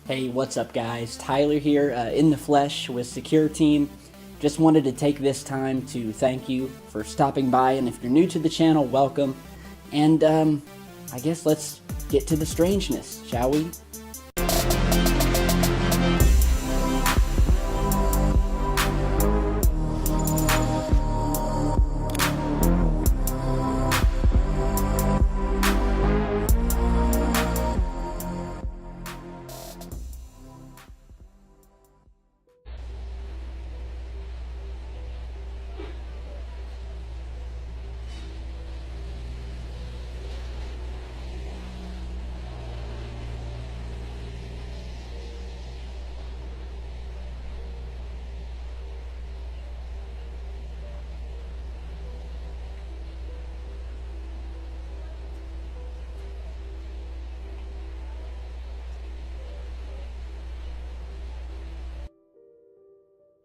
Hey, what's up guys? Tyler here, in the flesh with Secure Team. Just wanted to take this time to thank you for stopping by, and if you're new to the channel, welcome. And I guess let's get to the strangeness, shall we?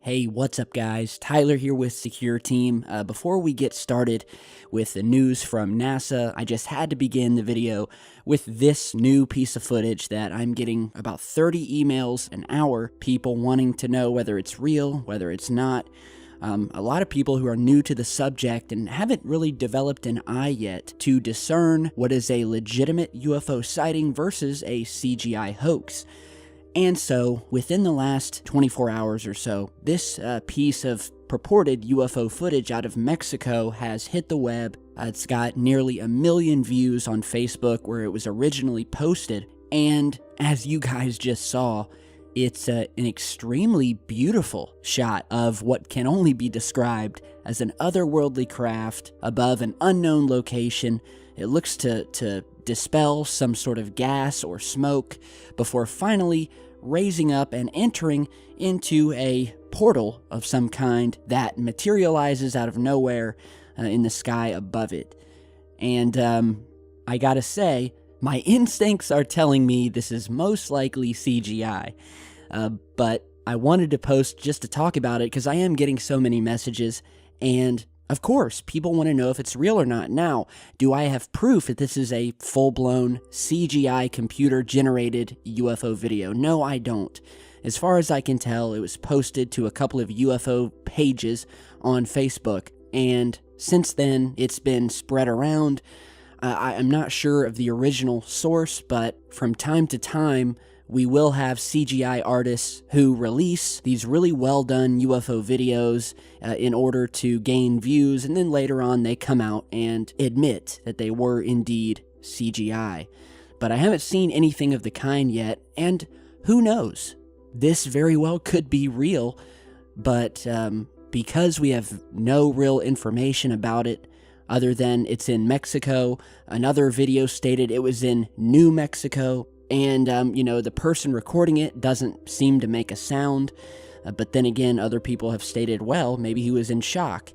Hey, what's up guys? Tyler here with Secure Team. Before we get started with the news from NASA, I just had to begin the video with this new piece of footage that I'm getting about 30 emails an hour, people wanting to know whether it's real, whether it's not. A lot of people who are new to the subject and haven't really developed an eye yet to discern what is a legitimate UFO sighting versus a CGI hoax. And so, within the last 24 hours or so, this piece of purported UFO footage out of Mexico has hit the web. It's got nearly 1 million views on Facebook where it was originally posted. And as you guys just saw, it's an extremely beautiful shot of what can only be described as an otherworldly craft above an unknown location. It looks to dispel some sort of gas or smoke before finally raising up and entering into a portal of some kind that materializes out of nowhere in the sky above it. And I gotta say, my instincts are telling me this is most likely CGI, but I wanted to post just to talk about it because I am getting so many messages, and of course, people want to know if it's real or not. Now, do I have proof that this is a full-blown CGI computer-generated UFO video? No, I don't. As far as I can tell, it was posted to a couple of UFO pages on Facebook, and since then, it's been spread around. I'm not sure of the original source, but from time to time, we will have CGI artists who release these really well-done UFO videos in order to gain views, and then later on they come out and admit that they were indeed CGI. But I haven't seen anything of the kind yet, and who knows? This very well could be real, but because we have no real information about it, other than it's in Mexico, another video stated it was in New Mexico, and, you know, the person recording it doesn't seem to make a sound. But then again, other people have stated, well, maybe he was in shock.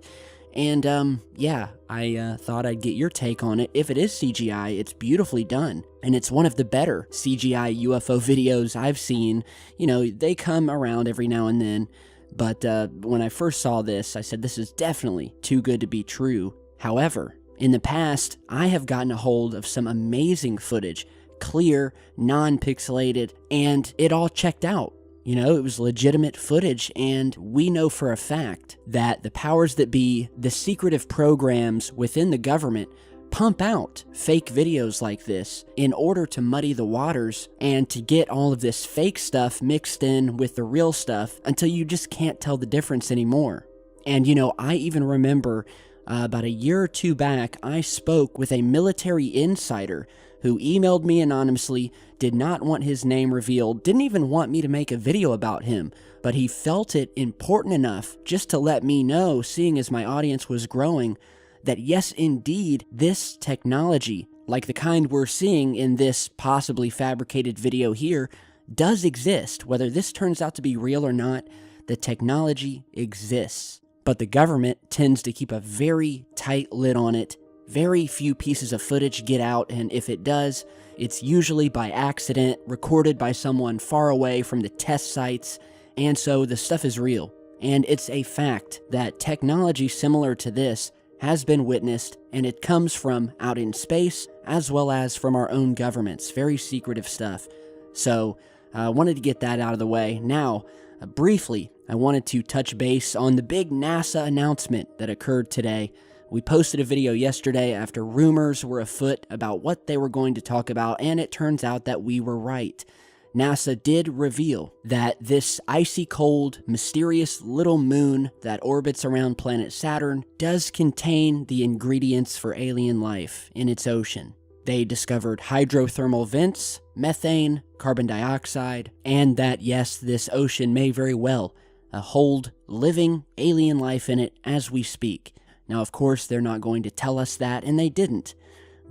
And, yeah, I thought I'd get your take on it. If it is CGI, it's beautifully done. And it's one of the better CGI UFO videos I've seen. You know, they come around every now and then. But when I first saw this, I said, this is definitely too good to be true. However, in the past, I have gotten a hold of some amazing footage. Clear, non-pixelated, and it all checked out. You know, it was legitimate footage, and we know for a fact that the powers that be, the secretive programs within the government, pump out fake videos like this in order to muddy the waters and to get all of this fake stuff mixed in with the real stuff until you just can't tell the difference anymore. And, you know, I even remember about a year or two back, I spoke with a military insider who emailed me anonymously, did not want his name revealed, didn't even want me to make a video about him, but he felt it important enough just to let me know, seeing as my audience was growing, that yes, indeed, this technology, like the kind we're seeing in this possibly fabricated video here, does exist. Whether this turns out to be real or not, the technology exists. But the government tends to keep a very tight lid on it. Very few pieces of footage get out, and if it does, it's usually by accident, recorded by someone far away from the test sites, and so the stuff is real. And it's a fact that technology similar to this has been witnessed, and it comes from out in space, as well as from our own governments. Very secretive stuff. So, I wanted to get that out of the way. Now, briefly, I wanted to touch base on the big NASA announcement that occurred today. We posted a video yesterday after rumors were afoot about what they were going to talk about, and it turns out that we were right. NASA did reveal that this icy cold, mysterious little moon that orbits around planet Saturn does contain the ingredients for alien life in its ocean. They discovered hydrothermal vents, methane, carbon dioxide, and that, yes, this ocean may very well hold living alien life in it as we speak. Now, of course, they're not going to tell us that, and they didn't.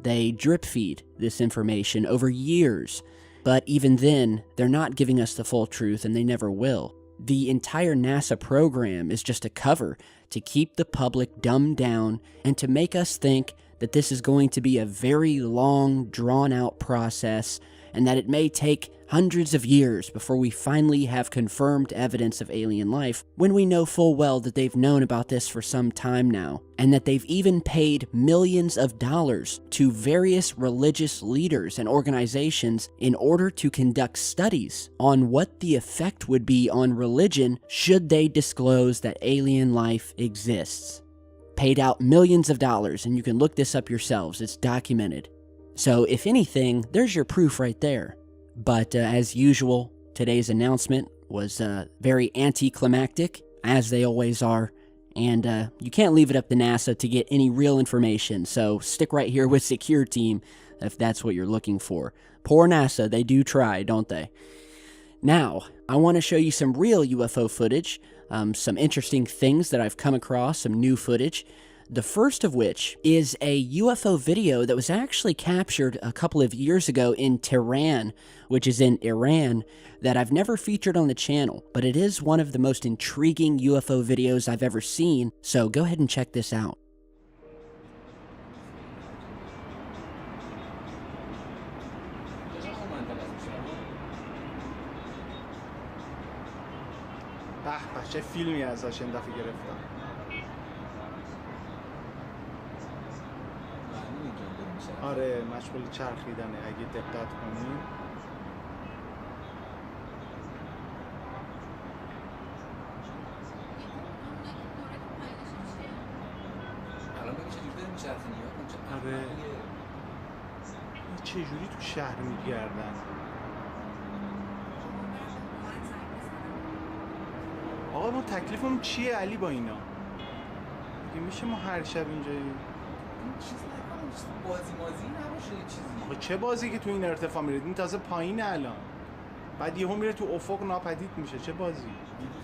They drip feed this information over years, but even then, they're not giving us the full truth, and they never will. The entire NASA program is just a cover to keep the public dumbed down and to make us think that this is going to be a very long, drawn-out process, and that it may take hundreds of years before we finally have confirmed evidence of alien life, when we know full well that they've known about this for some time now, and that they've even paid millions of dollars to various religious leaders and organizations in order to conduct studies on what the effect would be on religion should they disclose that alien life exists. Paid out millions of dollars, and you can look this up yourselves, it's documented. So if anything, there's your proof right there. But as usual, today's announcement was very anticlimactic, as they always are, and you can't leave it up to NASA to get any real information, so stick right here with Secure Team if that's what you're looking for. Poor NASA, they do try, don't they? Now, I want to show you some real UFO footage, some interesting things that I've come across, some new footage. The first of which is a UFO video that was actually captured a couple of years ago in Tehran, which is in Iran, that I've never featured on the channel, but it is one of the most intriguing UFO videos I've ever seen, so go ahead and check this out. چه فیلمی ازش این دفعه گرفتم. آره مشغول چرخیدنه اگه دقت کنید. الان ببین چجوری داره میچرخه نگاه کن. آره چجوری تو شهر میگردن. آقا ما تکلیفمون چیه علی با اینا؟ میشه ما هر شب اینجایی؟ این چیز نکنم بازی نباشه چیزی. آقا چه بازی که تو این ارتفاع میره؟ این تازه پایینه الان. بعد یهو میره تو افق ناپدید میشه. چه بازی؟ دیدی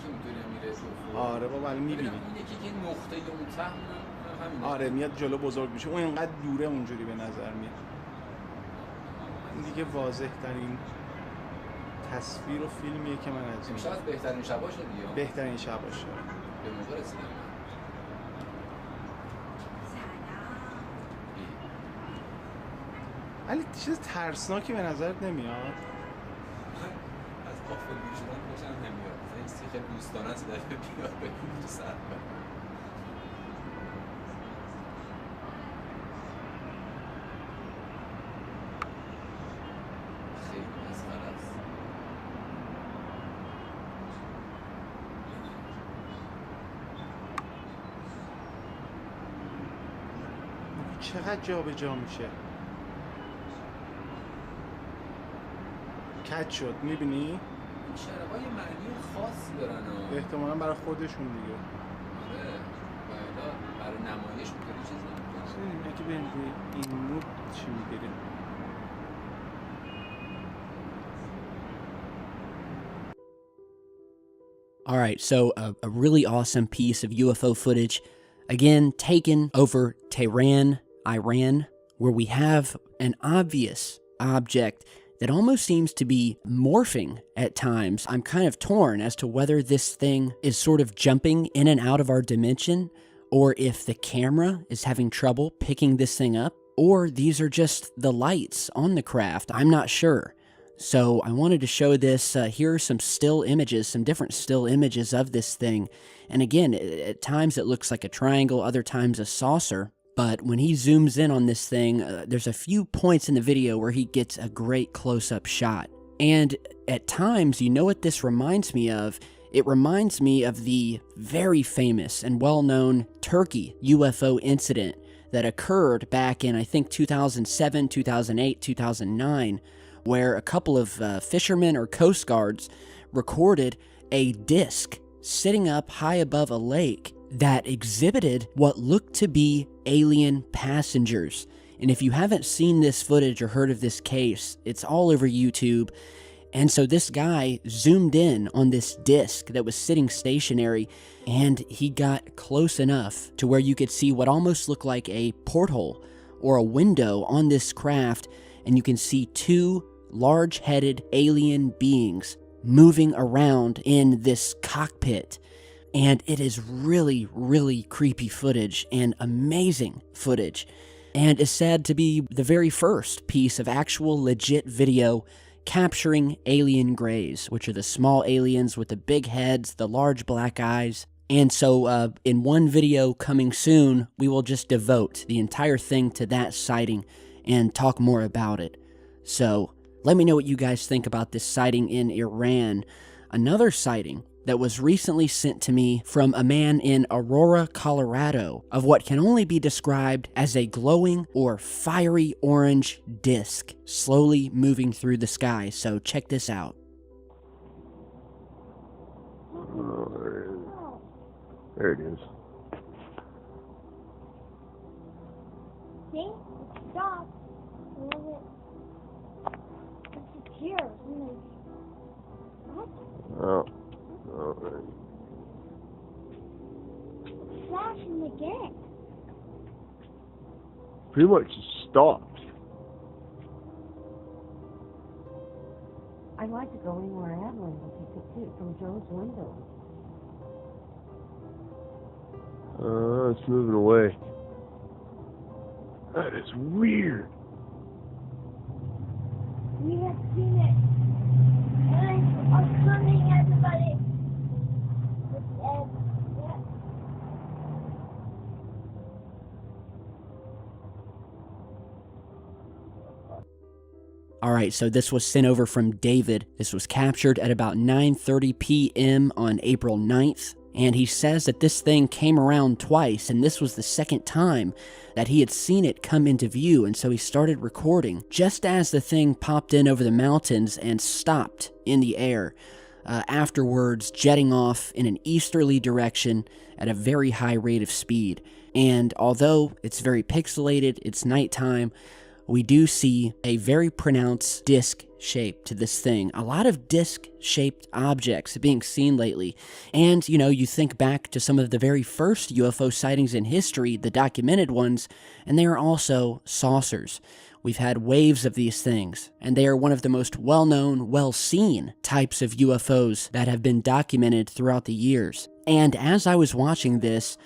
که میتونه میره تو افق. آره بابا الان میبینی. اینه که نقطه اون ته همینه. آره میاد جلو بزرگ میشه. اون اینقدر دوره اونجوری به نظر میاد. این دیگه واضح ترین تصویر و فیلمیه که من از این شاید بهترین شباشه دیگه. بهترین شباشه. به موقع رسیدم. ولی چیز ترسناکی به نظرت نمیاد؟ از غافلگیر شدن خوشم نمیاد. این خیلی دوستانه است در بیاد به تو سر. خیلی مسخره است. چقدر جابجا میشه. کج شد میبینی؟ این شرقای معنی خاصی دارن ها. احتمالا برای خودشون دیگه. آره باید برای نمایش میکنی چیز نمیکنی. اگه بریم روی این نوت چی میگیریم؟ Alright, so a really awesome piece of UFO footage, again taken over Tehran, Iran, where we have an obvious object that almost seems to be morphing at times. I'm kind of torn as to whether this thing is sort of jumping in and out of our dimension, or if the camera is having trouble picking this thing up, or these are just the lights on the craft. I'm not sure. So I wanted to show this. Here are some still images, some different still images of this thing. And again, at times it looks like a triangle, other times a saucer. But when he zooms in on this thing, there's a few points in the video where he gets a great close-up shot. And at times, you know what this reminds me of? It reminds me of the very famous and well-known Turkey UFO incident that occurred back in, I think, 2007, 2008, 2009, where a couple of fishermen or Coast Guards recorded a disc sitting up high above a lake that exhibited what looked to be alien passengers. And if you haven't seen this footage or heard of this case, it's all over YouTube. And so this guy zoomed in on this disc that was sitting stationary, and he got close enough to where you could see what almost looked like a porthole or a window on this craft, and you can see two large-headed alien beings moving around in this cockpit. And it is really, really creepy footage and amazing footage, and is said to be the very first piece of actual legit video capturing alien greys, which are the small aliens with the big heads, the large black eyes. And so in one video coming soon, we will just devote the entire thing to that sighting and talk more about it. So let me know what you guys think about this sighting in Iran. Another sighting that was recently sent to me from a man in Aurora, Colorado, of what can only be described as a glowing or fiery orange disc slowly moving through the sky. So check this out. There it is. See? It stopped. And then it disappears. What? Oh. Alright. It's flashing again. Pretty much stopped. I'd like to go anywhere Evelyn, if you could see it from Joe's window. It's moving away. That is weird. We have seen it. And I'm coming, everybody. Alright, so this was sent over from David. This was captured at about 9:30 p.m. on April 9th. And he says that this thing came around twice, and this was the second time that he had seen it come into view, and so he started recording just as the thing popped in over the mountains and stopped in the air, afterwards jetting off in an easterly direction at a very high rate of speed. And although it's very pixelated, it's nighttime, we do see a very pronounced disc shape to this thing. A lot of disc-shaped objects being seen lately. And, you know, you think back to some of the very first UFO sightings in history, the documented ones, and they are also saucers. We've had waves of these things, and they are one of the most well-known, well-seen types of UFOs that have been documented throughout the years. And as I was watching this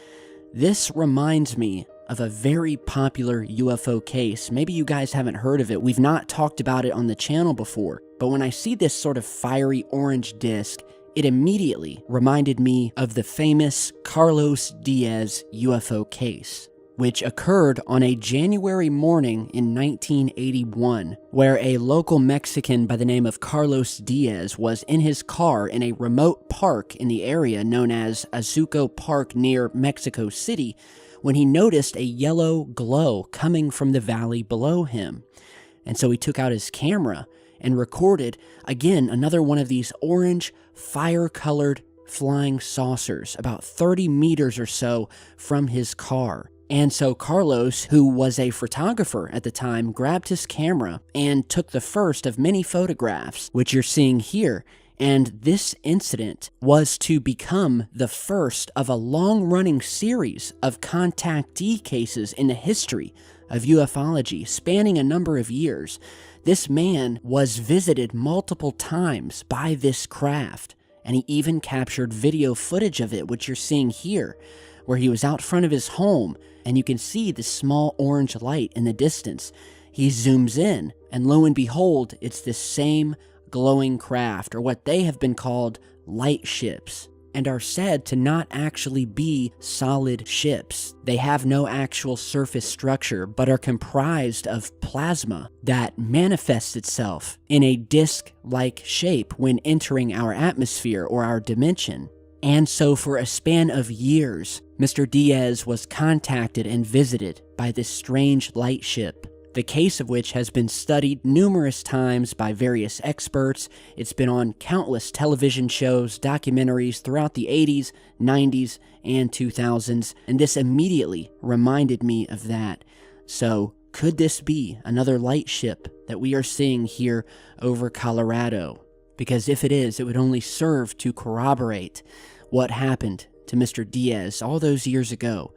reminds me of a very popular UFO case. Maybe you guys haven't heard of it. We've not talked about it on the channel before. But when I see this sort of fiery orange disc, it immediately reminded me of the famous Carlos Diaz UFO case, which occurred on a January morning in 1981, where a local Mexican by the name of Carlos Diaz was in his car in a remote park in the area known as Azuco Park near Mexico City, when he noticed a yellow glow coming from the valley below him. And so he took out his camera and recorded, again, another one of these orange, fire-colored flying saucers, about 30 meters or so from his car. And so Carlos, who was a photographer at the time, grabbed his camera and took the first of many photographs, which you're seeing here. And this incident was to become the first of a long-running series of contactee cases in the history of ufology, spanning a number of years. This man was visited multiple times by this craft, and he even captured video footage of it, which you're seeing here, where he was out front of his home, and you can see the small orange light in the distance. He zooms in, and lo and behold, it's this same glowing craft, or what they have been called light ships. and are said to not actually be solid ships. They have no actual surface structure, but are comprised of plasma that manifests itself in a disc-like shape when entering our atmosphere or our dimension. And so for a span of years, Mr. Diaz was contacted and visited by this strange light ship, the case of which has been studied numerous times by various experts. It's been on countless television shows, documentaries throughout the 80s, 90s, and 2000s, and this immediately reminded me of that. So, could this be another light ship that we are seeing here over Colorado? Because if it is, it would only serve to corroborate what happened to Mr. Diaz all those years ago.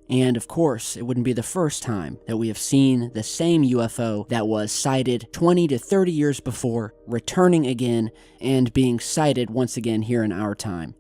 And of course, it wouldn't be the first time that we have seen the same UFO that was sighted 20 to 30 years before, returning again and being sighted once again here in our time.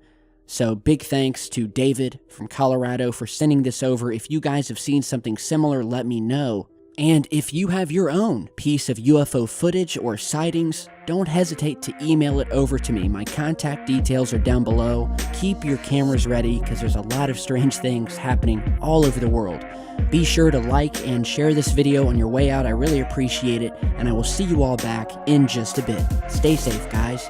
So big thanks to David from Colorado for sending this over. If you guys have seen something similar, let me know. And if you have your own piece of UFO footage or sightings, don't hesitate to email it over to me. My contact details are down below. Keep your cameras ready because there's a lot of strange things happening all over the world. Be sure to like and share this video on your way out. I really appreciate it, and I will see you all back in just a bit. Stay safe, guys.